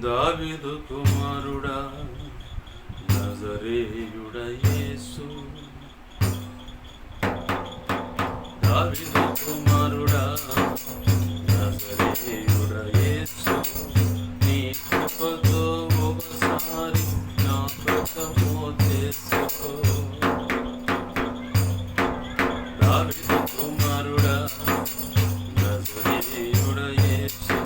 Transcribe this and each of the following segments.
దావీదు కుమారుడా నజరేయుడ యేసు, దావీదు కుమారుడా నజరేయుడ యేసు, నీ కృపతో ఒకసారి జ్ఞాపకము చేసుకో. దావీదు కుమారుడా నజరేయుడ యేసు,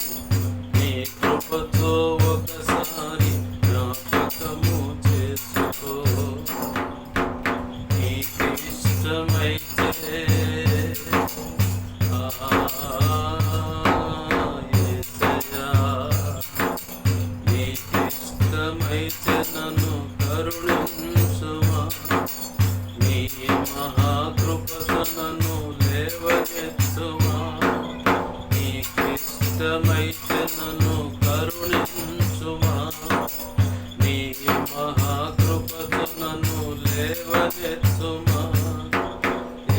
నీ కృపతో ఒకసారి జ్ఞాపకము చేసుకో. నీకు ఇష్టమైతే యేసయ్యా, నీకు ఇష్టమైతే నన్ను కరుణించుమా. నీ మహాకృపతో నన్ను లేవనెత్తుమా. నీకు ఇష్టమైతే నన్ను కరుణించుమా. నీ మహాకృపతో నన్ను లేవనెత్తుమా.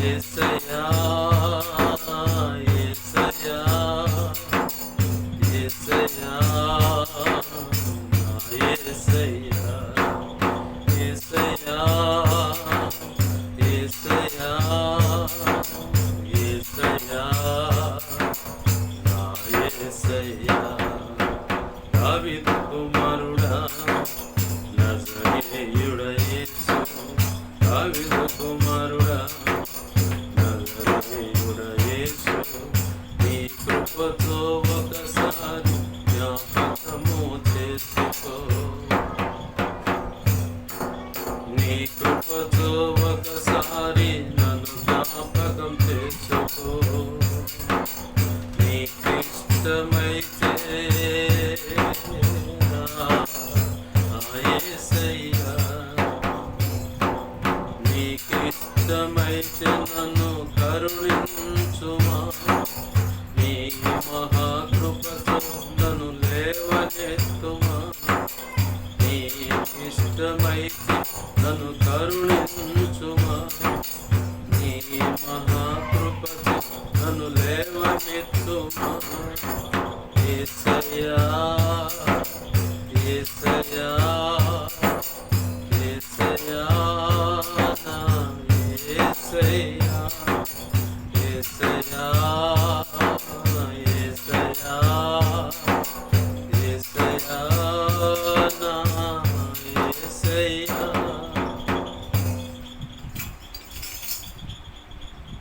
యేసయ్యా యేసయ్యా యేసయ్యా నా యేసయ్యా, యేసయ్యా యేసయ్యా యేసయ్యా నా యేసయ్యా. దావీదు కుమారుడా నజరేయుడ యేసు, దావీదు కుమారుడా నజరేయుడ యేసు, నీ కృపతో ఒకసారి జ్ఞాపకము చేసుకో. నీ కృపతో ఒకసారి నన్ను జ్ఞాపకం చేసుకో. నీకు ఇష్టమైతే యేసయ్యా, నీకు ఇష్టమైతే నన్ను కరుణించుమా. నీ మహాకృపతో నన్ను లేవనెత్తుమా. నీకు ఇష్టమైతే నన్ను కరుణించుమా. నీ మహాకృపతో నన్ను లేవనెత్తుమా. యేసయ్యా యేసయ్యా